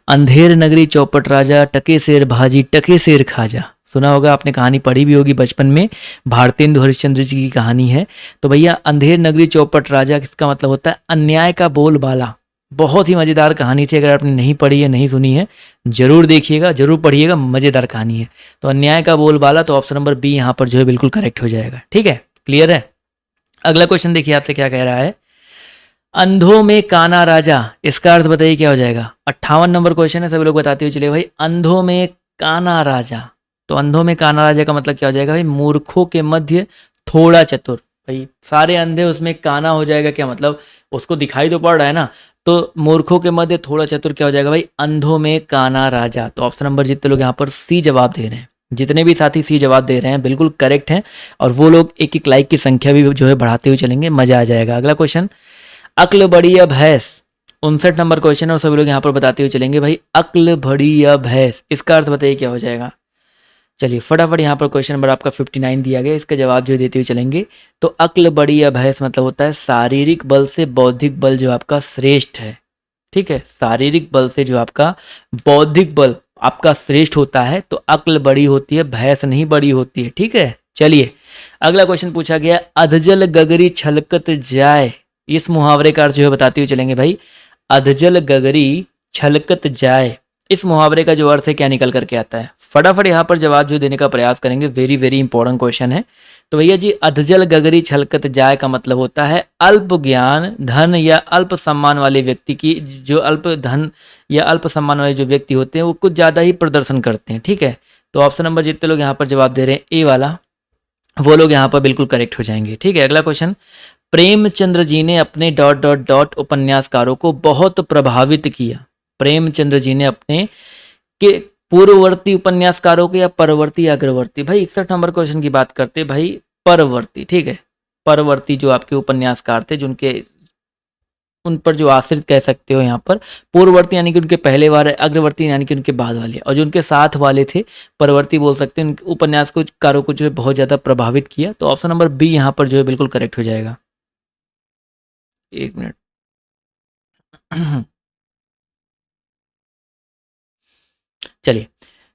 अंधेर नगरी चौपट राजा, टके शेर भाजी टके शेर खाजा। सुना होगा आपने, कहानी पढ़ी भी होगी बचपन में, भारतेंदु हरिश्चंद्र जी की कहानी है। तो भैया अंधेर नगरी चौपट राजा किसका मतलब होता है, अन्याय का बोलबाला। बहुत ही मज़ेदार कहानी थी, अगर आपने नहीं पढ़ी है नहीं सुनी है जरूर देखिएगा, जरूर पढ़िएगा, मज़ेदार कहानी है। तो अन्याय का बोलबाला, तो ऑप्शन नंबर बी यहाँ पर जो है बिल्कुल करेक्ट हो जाएगा। ठीक है, क्लियर है। अगला क्वेश्चन देखिए आपसे क्या कह रहा है, अंधों में काना राजा, इसका अर्थ बताइए क्या हो जाएगा। 58 नंबर क्वेश्चन है, सभी लोग बताते हुए चलिए भाई, अंधों में काना राजा। तो अंधों में काना राजा का मतलब क्या हो जाएगा भाई, मूर्खों के मध्य थोड़ा चतुर। भाई सारे अंधे उसमें काना हो जाएगा, क्या मतलब उसको दिखाई तो पड़ रहा है ना। तो मूर्खों के मध्य थोड़ा चतुर क्या हो जाएगा भाई, अंधों में काना राजा। तो ऑप्शन नंबर जितने लोग यहाँ पर सी जवाब दे रहे हैं, जितने भी साथी सी जवाब दे रहे हैं बिल्कुल करेक्ट हैं, और वो लोग एक एक लाइक की संख्या भी जो है बढ़ाते हुए चलेंगे, मजा आ जाएगा। अगला क्वेश्चन, अक्ल बड़ी या भैंस। 59 नंबर क्वेश्चन है और सभी लोग यहाँ पर बताते हुए चलेंगे भाई, अक्ल बड़ी या भैंस, इसका अर्थ बताइए क्या हो जाएगा। चलिए फटाफट यहाँ पर क्वेश्चन नंबर आपका 59 दिया गया, इसका जवाब जो देते हुए चलेंगे। तो अक्ल बड़ी या भैंस मतलब होता है शारीरिक बल से बौद्धिक बल जो आपका श्रेष्ठ है। ठीक है, शारीरिक बल से जो आपका बौद्धिक बल आपका श्रेष्ठ होता है तो अक्ल बड़ी होती है, भैंस नहीं बड़ी होती है। ठीक है, चलिए अगला क्वेश्चन पूछा गया, अधजल गगरी छलकत जाए। इस मुहावरे का अर्थ जो है बताते हुए चलेंगे भाई, अधजल गगरी छलकत जाए। इस मुहावरे का जो अर्थ है क्या निकल करके आता है? फटाफट यहाँ पर जवाब जो देने का प्रयास करेंगे, वेरी वेरी इंपॉर्टेंट क्वेश्चन है। तो भैया जी, अधजल गगरी छलकत जाए का मतलब होता है अल्प ज्ञान, धन या अल्प सम्मान वाले व्यक्ति की, जो अल्प धन या अल्प सम्मान वाले जो व्यक्ति होते हैं वो कुछ ज़्यादा ही प्रदर्शन करते हैं। ठीक है, तो ऑप्शन नंबर जितने लोग यहाँ पर जवाब दे रहे हैं ए वाला, वो लोग यहाँ पर बिल्कुल करेक्ट हो जाएंगे। ठीक है, अगला क्वेश्चन, प्रेमचंद्र जी ने अपने डॉट डॉट डॉट उपन्यासकारों को बहुत प्रभावित किया। प्रेमचंद्र जी ने अपने के पूर्ववर्ती उपन्यासकारों के या परवर्ती या अग्रवर्ती? भाई 61 नंबर क्वेश्चन की बात करते भाई, परवर्ती। ठीक है, परवर्ती जो आपके उपन्यासकार थे, जिनके उन पर जो आश्रित कह सकते हो यहाँ पर, पूर्ववर्ती यानी कि उनके पहले वाले, अग्रवर्ती यानी कि उनके बाद वाले, और जो उनके साथ वाले थे परवर्ती बोल सकते हैं, उनके उपन्यास को कारों को जो है बहुत ज़्यादा प्रभावित किया। तो ऑप्शन नंबर बी यहाँ पर जो है बिल्कुल करेक्ट हो जाएगा। एक मिनट चलिए,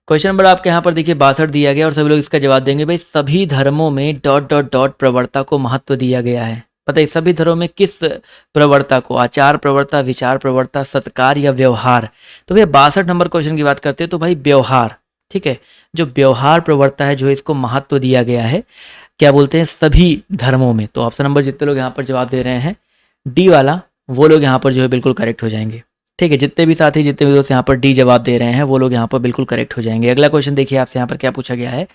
क्वेश्चन नंबर आपके यहाँ पर देखिए 62 दिया गया और सभी लोग इसका जवाब देंगे। भाई, सभी धर्मों में डॉट डॉट डॉट प्रवृत्ता को महत्व दिया गया है। पता है सभी धर्मों में किस प्रवृत्ता को? आचार प्रवृत्ता, विचार प्रवृत्ता, सत्कार या व्यवहार? तो भैया 62 नंबर क्वेश्चन की बात करते हैं तो भाई व्यवहार। ठीक है, जो व्यवहार प्रवृत्ता है जो इसको महत्व दिया गया है, क्या बोलते हैं, सभी धर्मों में। तो ऑप्शन नंबर जितने लोग यहाँ पर जवाब दे रहे हैं डी वाला, वो लोग यहाँ पर जो है बिल्कुल करेक्ट हो जाएंगे। ठीक है, जितने भी साथी, जितने भी दोस्त यहाँ पर डी जवाब दे रहे हैं वो लोग यहाँ पर बिल्कुल करेक्ट हो जाएंगे। अगला क्वेश्चन देखिए, आपसे यहाँ पर क्या पूछा गया है,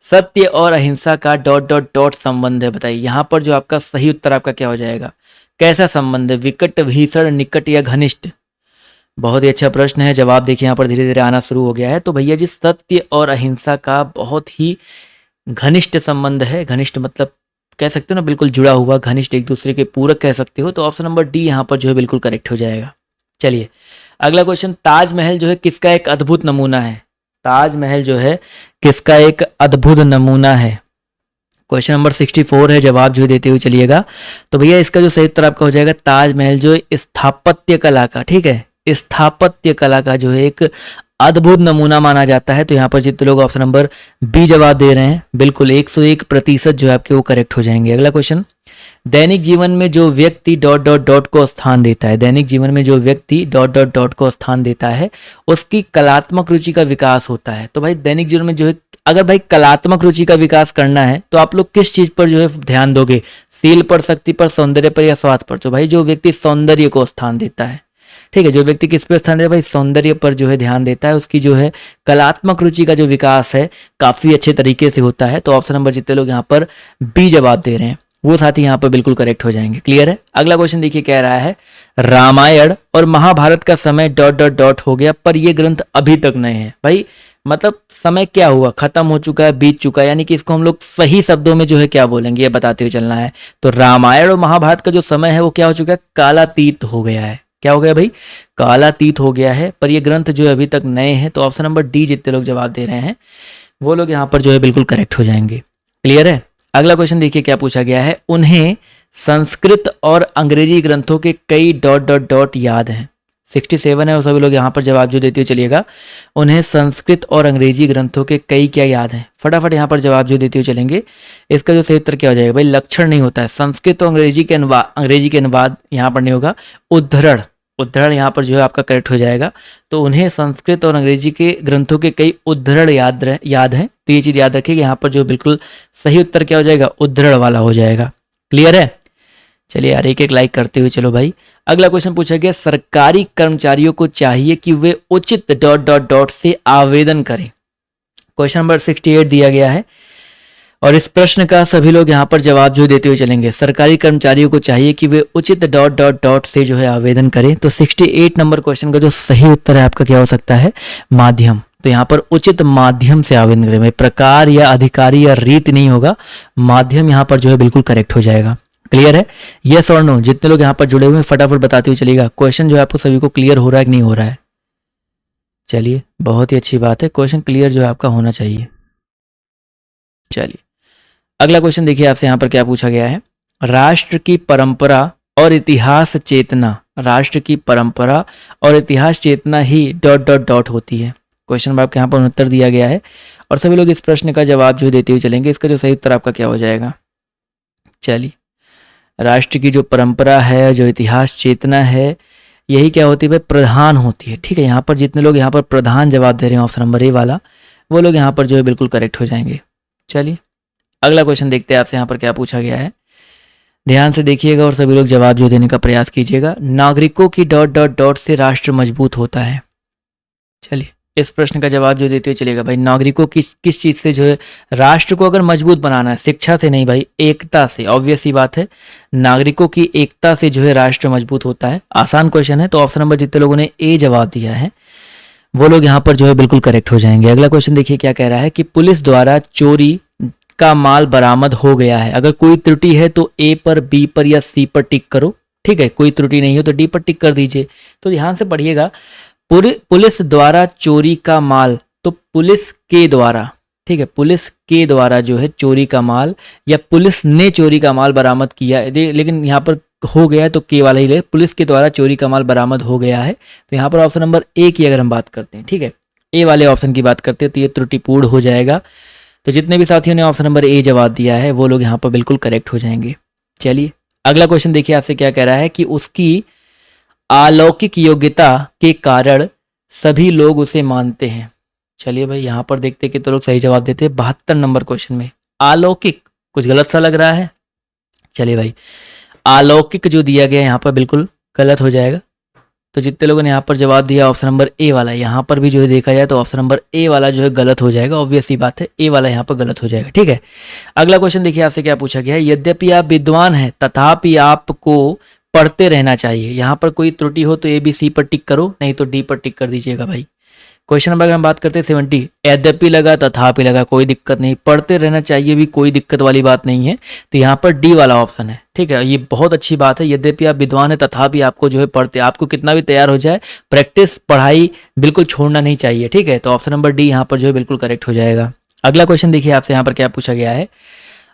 सत्य और अहिंसा का डॉट डॉट डॉट संबंध है, बताइए। यहाँ पर जो आपका सही उत्तर आपका क्या हो जाएगा? कैसा संबंध है? विकट, भीषण, निकट या घनिष्ठ? बहुत ही अच्छा प्रश्न है। जवाब देखिए यहाँ पर धीरे धीरे आना शुरू हो गया है। तो भैया जी, सत्य और अहिंसा का बहुत ही घनिष्ठ संबंध है। घनिष्ठ मतलब कह सकते हो ना, बिल्कुल जुड़ा हुआ, घनिष्ठ, एक दूसरे के पूरक कह सकते हो। तो ऑप्शन नंबर डी यहाँ पर जो है बिल्कुल करेक्ट हो जाएगा। चलिए, अगला क्वेश्चन, ताजमहल जो है किसका एक अद्भुत नमूना है? ताजमहल जो है किसका एक अद्भुत नमूना है? क्वेश्चन नंबर 64 है, जवाब जो देते हुए चलिएगा। तो भैया इसका जो सही उत्तर आपका हो जाएगा, ताजमहल जो स्थापत्य कला का, ठीक है, स्थापत्य कला का जो है एक अद्भुत नमूना माना जाता है। तो यहाँ पर जितने लोग ऑप्शन नंबर बी जवाब दे रहे हैं, बिल्कुल 101% जो है आपके वो करेक्ट हो जाएंगे। अगला क्वेश्चन, दैनिक जीवन में जो व्यक्ति डॉट डॉट डॉट को स्थान देता है, दैनिक जीवन में जो व्यक्ति डॉट डॉट डॉट को स्थान देता है उसकी कलात्मक रुचि का विकास होता है। तो भाई दैनिक जीवन में जो है, अगर भाई कलात्मक रुचि का विकास करना है तो आप लोग किस चीज पर जो है ध्यान दोगे? शील पर, शक्ति पर, सौंदर्य पर या स्वास्थ्य पर? तो भाई जो व्यक्ति सौंदर्य को स्थान देता है, ठीक है, जो व्यक्ति किस पर स्थान देता है? भाई सौंदर्य पर जो है ध्यान देता है, उसकी जो है कलात्मक रुचि का जो विकास है काफी अच्छे तरीके से होता है। तो ऑप्शन नंबर जितने लोग यहाँ पर बी जवाब दे रहे हैं वो साथी यहाँ पर बिल्कुल करेक्ट हो जाएंगे। क्लियर है? अगला क्वेश्चन देखिए, कह रहा है रामायण और महाभारत का समय डॉट डॉट डॉट हो गया पर ये ग्रंथ अभी तक नहीं है। भाई मतलब समय क्या हुआ? खत्म हो चुका है, बीत चुका है, यानी कि इसको हम लोग सही शब्दों में जो है क्या बोलेंगे ये बताते हुए चलना है। तो रामायण और महाभारत का जो समय है वो क्या हो चुका है? कालातीत हो गया है। क्या हो गया भाई? कालातीत हो गया है, पर ये ग्रंथ जो है अभी तक नए हैं। तो ऑप्शन नंबर डी जितने लोग जवाब दे रहे हैं वो लोग यहाँ पर जो है बिल्कुल करेक्ट हो जाएंगे। क्लियर है? अगला क्वेश्चन देखिए क्या पूछा गया है, उन्हें संस्कृत और अंग्रेजी ग्रंथों के कई डॉट डॉट डॉट याद हैं। 67 है, और सभी लोग यहाँ पर जवाब जो देते हुए चलिएगा, उन्हें संस्कृत और अंग्रेजी ग्रंथों के कई क्या याद हैं? फटाफट यहाँ पर जवाब जो देते हुए चलेंगे। इसका जो सही उत्तर क्या हो जाएगा? भाई लक्षण नहीं होता है, संस्कृत और अंग्रेजी के अनुवाद यहाँ पर नहीं होगा, उद्धरण, उद्धरण यहाँ पर जो है आपका करेक्ट हो जाएगा। तो उन्हें संस्कृत और अंग्रेजी के ग्रंथों के कई उद्धरण याद हैं। तो ये चीज याद रखिए, यहाँ पर जो बिल्कुल सही उत्तर क्या हो जाएगा? उद्धरण वाला हो जाएगा। क्लियर है? चलिए यार, एक एक लाइक करते हुए चलो भाई। अगला क्वेश्चन पूछा गया, सरकारी कर्मचारियों को चाहिए कि वे उचित डॉट डॉट डॉट से आवेदन करें। क्वेश्चन नंबर 68 दिया गया है और इस प्रश्न का सभी लोग यहाँ पर जवाब जो देते हुए चलेंगे। सरकारी कर्मचारियों को चाहिए कि वे उचित डॉट डॉट डॉट से जो है आवेदन करें। तो 68 नंबर क्वेश्चन का जो सही उत्तर है आपका क्या हो सकता है? माध्यम। तो यहाँ पर उचित माध्यम से आवेदन करें, प्रकार या अधिकारी या रीति नहीं होगा, माध्यम यहाँ पर जो है बिल्कुल करेक्ट हो जाएगा। क्लियर है? यस और नो? जितने लोग यहाँ पर जुड़े हुए हैं फटाफट बताते हुए चलिएगा। क्वेश्चन जो है आपको सभी को क्लियर हो रहा है कि नहीं हो रहा है? चलिए, बहुत ही अच्छी बात है, क्वेश्चन क्लियर जो है आपका होना चाहिए। चलिए, अगला क्वेश्चन देखिए आपसे यहाँ पर क्या पूछा गया है, राष्ट्र की परंपरा और इतिहास चेतना, राष्ट्र की परंपरा और इतिहास चेतना ही डॉट डॉट डॉट होती है। क्वेश्चन नंबर आपके यहाँ पर उत्तर दिया गया है और सभी लोग इस प्रश्न का जवाब जो देते हुए चलेंगे। इसका जो सही उत्तर आपका क्या हो जाएगा? चलिए, राष्ट्र की जो परंपरा है, जो इतिहास चेतना है, यही क्या होती है भाई, प्रधान होती है। ठीक है, यहाँ पर जितने लोग यहाँ पर प्रधान जवाब दे रहे हैं ऑप्शन नंबर ए वाला, वो लोग यहाँ पर जो है बिल्कुल करेक्ट हो जाएंगे। चलिए अगला क्वेश्चन देखते हैं आपसे यहाँ पर क्या पूछा गया है। ध्यान से देखिएगा और सभी लोग जवाब जो देने का प्रयास कीजिएगा। नागरिकों की डॉट डॉट डॉट से राष्ट्र मजबूत होता है। चलिए इस प्रश्न का जवाब जो देते हुए चलेगा भाई, नागरिकों की किस चीज़ से जो है राष्ट्र को अगर मजबूत बनाना है, शिक्षा से नहीं भाई, एकता से। ऑब्वियस ही बात है, नागरिकों की एकता से जो है राष्ट्र मजबूत होता है। आसान क्वेश्चन है, तो ऑप्शन नंबर जितने लोगों ने ए जवाब दिया है वो लोग यहाँ पर जो है बिल्कुल करेक्ट हो जाएंगे। अगला क्वेश्चन देखिए क्या कह रहा है कि पुलिस द्वारा चोरी का माल बरामद हो गया है। अगर कोई त्रुटि है तो ए पर, बी पर या सी पर टिक करो। ठीक है, कोई त्रुटि नहीं हो तो डी पर टिक कर दीजिए। तो ध्यान से पढ़िएगा, पुलिस द्वारा चोरी का माल, तो पुलिस के द्वारा, ठीक है, पुलिस के द्वारा जो है चोरी का माल या पुलिस ने चोरी का माल बरामद किया है, लेकिन यहाँ पर हो गया है तो के वाला ही ले, पुलिस के द्वारा चोरी का माल बरामद हो गया है। तो यहाँ पर ऑप्शन नंबर ए की अगर हम बात करते हैं, ठीक है, ए वाले ऑप्शन की बात करते हैं तो ये त्रुटिपूर्ण हो जाएगा। तो जितने भी साथियों ने ऑप्शन नंबर ए जवाब दिया है वो लोग यहाँ पर बिल्कुल करेक्ट हो जाएंगे। चलिए अगला क्वेश्चन देखिए आपसे क्या कह रहा है कि उसकी अलौकिक योग्यता के कारण सभी लोग उसे मानते हैं। चलिए भाई यहाँ पर देखते हैं कि तो लोग सही जवाब देते हैं 72 नंबर क्वेश्चन में। अलौकिक कुछ गलत सा लग रहा है। चलिए भाई अलौकिक जो दिया गया यहाँ पर बिल्कुल गलत हो जाएगा। तो जितने लोगों ने यहाँ पर जवाब दिया ऑप्शन नंबर ए वाला, यहाँ पर भी जो है देखा जाए तो ऑप्शन नंबर ए वाला जो है गलत हो जाएगा। ऑब्वियस ही बात है, ए वाला यहाँ पर गलत हो जाएगा। ठीक है, अगला क्वेश्चन देखिए आपसे क्या पूछा गया है। यद्यपि आप विद्वान हैं तथापि आपको पढ़ते रहना चाहिए। यहाँ पर कोई त्रुटि हो तो ए बी सी पर टिक करो, नहीं तो डी पर टिक कर दीजिएगा भाई। क्वेश्चन नंबर अगर हम बात करते हैं 70, यद्यपि लगा तथापि लगा, कोई दिक्कत नहीं, पढ़ते रहना चाहिए भी कोई दिक्कत वाली बात नहीं है। तो यहाँ पर डी वाला ऑप्शन है। ठीक है, ये बहुत अच्छी बात है। यद्यपि आप विद्वान है तथापि आपको जो है पढ़ते, आपको कितना भी तैयार हो जाए, प्रैक्टिस पढ़ाई बिल्कुल छोड़ना नहीं चाहिए। ठीक है, तो ऑप्शन नंबर डी यहाँ पर जो है बिल्कुल करेक्ट हो जाएगा। अगला क्वेश्चन देखिए आपसे यहाँ पर क्या पूछा गया है।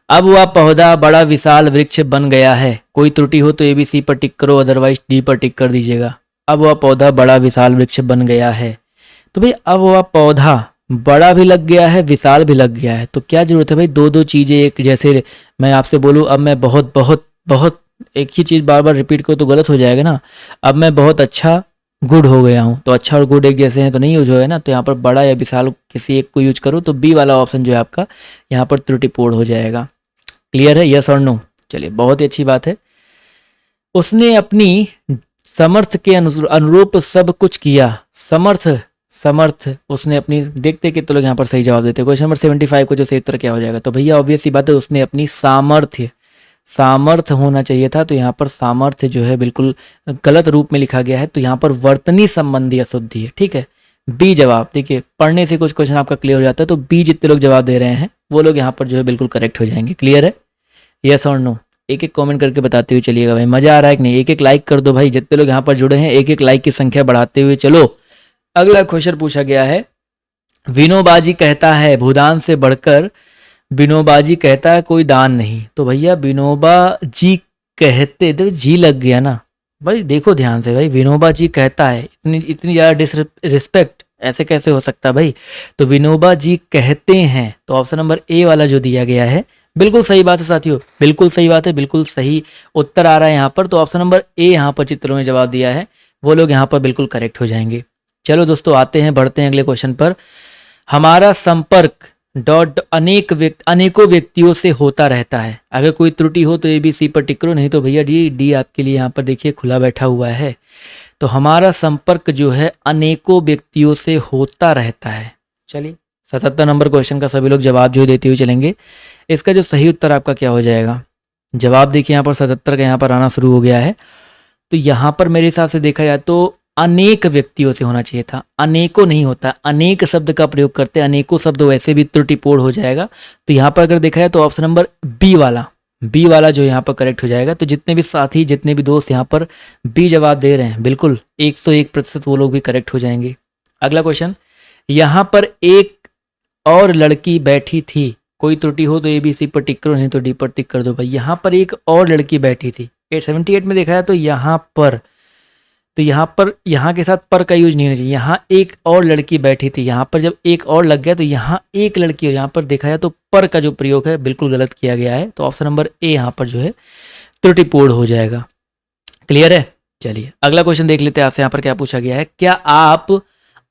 अब वह पौधा बड़ा विशाल वृक्ष बन गया है। कोई त्रुटि हो तो ए बी सी पर टिक करो, अदरवाइज डी पर टिक कर दीजिएगा। अब वह पौधा बड़ा विशाल वृक्ष बन गया है। तो भाई अब वह पौधा बड़ा भी लग गया है, विशाल भी लग गया है, तो क्या जरूरत है भाई दो दो चीजें एक जैसे मैं आपसे बोलूँ अब मैं बहुत बहुत बहुत एक ही चीज बार बार रिपीट करूँ तो गलत हो जाएगा ना। अब मैं बहुत अच्छा गुड हो गया हूँ, तो अच्छा और गुड एक जैसे हैं तो नहीं यूज हो है ना। तो यहाँ पर बड़ा या विशाल किसी एक को यूज करो तो बी वाला ऑप्शन जो है आपका यहाँ पर त्रुटिपूर्ण हो जाएगा। क्लियर है, यस और नो? चलिए बहुत ही अच्छी बात है। उसने अपनी समर्थ के अनुरूप सब कुछ किया। समर्थ उसने अपनी, देखते कि तो लोग यहाँ पर सही जवाब देते हैं। क्वेश्चन नंबर 75 को जो सही उत्तर क्या हो जाएगा, तो भैया ऑब्वियस सी बात है उसने अपनी सामर्थ्य होना चाहिए था। तो यहाँ पर सामर्थ्य जो है बिल्कुल गलत रूप में लिखा गया है। तो यहाँ पर वर्तनी संबंधी अशुद्धि है। ठीक है, बी जवाब। देखिए पढ़ने से कुछ क्वेश्चन आपका क्लियर हो जाता है, तो बी जितने लोग जवाब दे रहे हैं वो लोग यहाँ पर जो है बिल्कुल करेक्ट हो जाएंगे। क्लियर है, यस और नो? एक एक कमेंट करके बताते हुए चलिएगा भाई। मजा आ रहा है कि नहीं? एक एक लाइक कर दो भाई, जितने लोग यहाँ पर जुड़े हैं एक एक लाइक की संख्या बढ़ाते हुए चलो। अगला क्वेश्चन पूछा गया है। विनोबाजी कहता है भूदान से बढ़कर, विनोबाजी कहता है कोई दान नहीं। तो भैया विनोबा जी कहते, तो जी लग गया ना भाई, देखो ध्यान से भाई। विनोबा जी कहता है, इतनी ज़्यादा डिसरिस्पेक्ट ऐसे कैसे हो सकता भाई? तो विनोबा जी कहते हैं, तो ऑप्शन नंबर ए वाला जो दिया गया है बिल्कुल सही बात है साथियों, बिल्कुल सही बात है, बिल्कुल सही उत्तर आ रहा है यहाँ पर। तो ऑप्शन नंबर ए यहाँ पर चित्रों में जवाब दिया है वो लोग यहाँ पर बिल्कुल करेक्ट हो जाएंगे। चलो दोस्तों आते हैं, बढ़ते हैं अगले क्वेश्चन पर। हमारा संपर्क डॉट अनेकों व्यक्तियों से होता रहता है। अगर कोई त्रुटि हो तो ए बी सी पर टिक करो, नहीं तो भैया डी आपके लिए यहाँ पर देखिए खुला बैठा हुआ है। तो हमारा संपर्क जो है अनेकों व्यक्तियों से होता रहता है। चलिए 77 नंबर क्वेश्चन का सभी लोग जवाब जो देते हुए चलेंगे। इसका जो सही उत्तर आपका क्या हो जाएगा? जवाब देखिए यहाँ पर 77 का यहाँ पर आना शुरू हो गया है। तो यहाँ पर मेरे हिसाब से देखा जाए तो अनेक व्यक्तियों से होना चाहिए था, अनेकों नहीं होता। अनेक शब्द का प्रयोग करते, अनेकों शब्द वैसे भी त्रुटिपूर्ण हो जाएगा। तो यहाँ पर अगर देखा जाए तो ऑप्शन नंबर बी वाला जो यहाँ पर करेक्ट हो जाएगा। तो जितने भी साथी, जितने भी दोस्त यहाँ पर बी जवाब दे रहे हैं बिल्कुल 101% वो लोग भी करेक्ट हो जाएंगे। अगला क्वेश्चन, यहाँ पर एक और लड़की बैठी थी। कोई त्रुटि हो तो ए बी सी पर टिक करो, नहीं तो डी पर टिक कर दो भाई। यहाँ पर एक और लड़की बैठी थी। 78 में देखा जाए तो यहाँ पर, तो यहाँ के साथ पर का यूज नहीं होना चाहिए। यहाँ एक और लड़की बैठी थी, यहाँ पर जब एक और लग गया तो यहाँ एक लड़की, और यहाँ पर देखा जाए तो पर का जो प्रयोग है बिल्कुल गलत किया गया है। तो ऑप्शन नंबर ए यहाँ पर जो है त्रुटिपूर्ण हो जाएगा। क्लियर है, चलिए अगला क्वेश्चन देख लेते हैं आपसे। यहाँ पर क्या पूछा गया है, क्या आप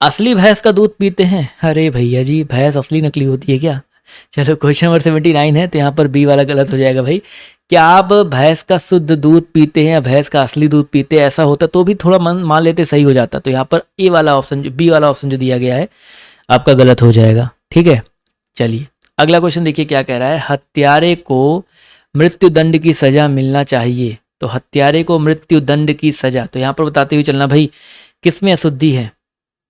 असली भैंस का दूध पीते हैं? अरे भैया जी, भैंस असली नकली होती है क्या? चलो क्वेश्चन नंबर 79 है, तो यहाँ पर बी वाला गलत हो जाएगा भाई। क्या आप भैंस का शुद्ध दूध पीते हैं या भैंस का असली दूध पीते हैं? ऐसा होता तो भी थोड़ा मान लेते सही हो जाता। तो यहाँ पर ए वाला ऑप्शन, जो बी वाला ऑप्शन जो दिया गया है आपका गलत हो जाएगा। ठीक है, चलिए अगला क्वेश्चन देखिए क्या कह रहा है। हत्यारे को मृत्यु दंड की सजा मिलना चाहिए। तो हत्यारे को मृत्यु दंड की सजा, तो यहाँ पर बताते हुए चलना भाई किसमें अशुद्धि है।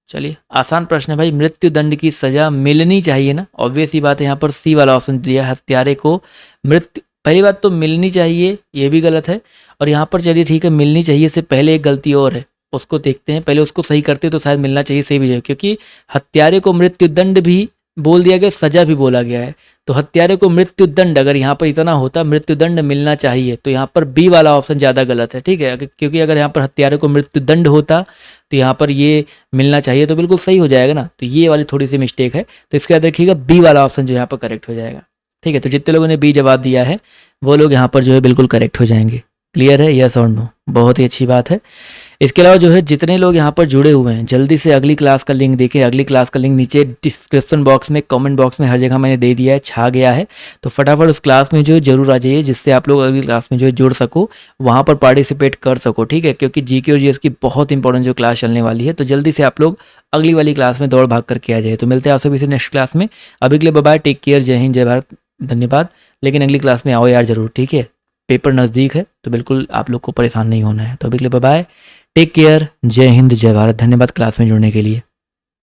चलिए आसान प्रश्न है भाई, मृत्यु दंड की सजा मिलनी चाहिए ना, ऑब्वियस ही बात है। यहाँ पर सी वाला ऑप्शन दिया, हत्यारे को मृत्यु, पहली बात तो मिलनी चाहिए ये भी गलत है। और यहाँ पर चलिए ठीक है, मिलनी चाहिए से पहले एक गलती और है, उसको देखते हैं, पहले उसको सही करते तो शायद मिलना चाहिए सही भी है, क्योंकि हत्यारे को मृत्यु दंड भी बोल दिया गया, सजा भी बोला गया है। तो हत्यारे को मृत्यु दंड, अगर यहाँ पर इतना होता मृत्यु दंड मिलना चाहिए, तो यहाँ पर बी वाला ऑप्शन ज़्यादा गलत है। ठीक है, क्योंकि अगर यहाँ पर हत्यारे को मृत्यु दंड होता तो यहाँ पर ये मिलना चाहिए तो बिल्कुल सही हो जाएगा ना। तो ये वाली थोड़ी सी मिस्टेक है, तो इसके बाद रखिएगा बी वाला ऑप्शन जो यहाँ पर करेक्ट हो जाएगा। ठीक है, तो जितने लोगों ने बी जवाब दिया है वो लोग यहाँ पर जो है बिल्कुल करेक्ट हो जाएंगे। क्लियर है, यस और नो? बहुत ही अच्छी बात है। इसके अलावा जो है जितने लोग यहाँ पर जुड़े हुए हैं, जल्दी से अगली क्लास का लिंक देखें। अगली क्लास का लिंक नीचे डिस्क्रिप्शन बॉक्स में, कमेंट बॉक्स में, हर जगह मैंने दे दिया है, छा गया है। तो फटाफट उस क्लास में जो है जरूर आ जाइए, जिससे आप लोग अगली क्लास में जो है जुड़ सको, वहाँ पर पार्टिसिपेट कर सको। ठीक है, क्योंकि जीके और जीएस की बहुत इंपॉर्टेंट जो क्लास चलने वाली है, तो जल्दी से आप लोग अगली वाली क्लास में दौड़ भाग करके आ जाइए। तो मिलते हैं आप सभी से नेक्स्ट क्लास में। अभी के लिए बाय बाय, टेक केयर, जय हिंद, जय भारत, धन्यवाद। लेकिन अगली क्लास में आओ यार जरूर, ठीक है? पेपर नज़दीक है तो बिल्कुल आप लोग को परेशान नहीं होना है। तो अभी के लिए बाय बाय, टेक केयर, जय हिंद, जय भारत, धन्यवाद क्लास में जुड़ने के लिए।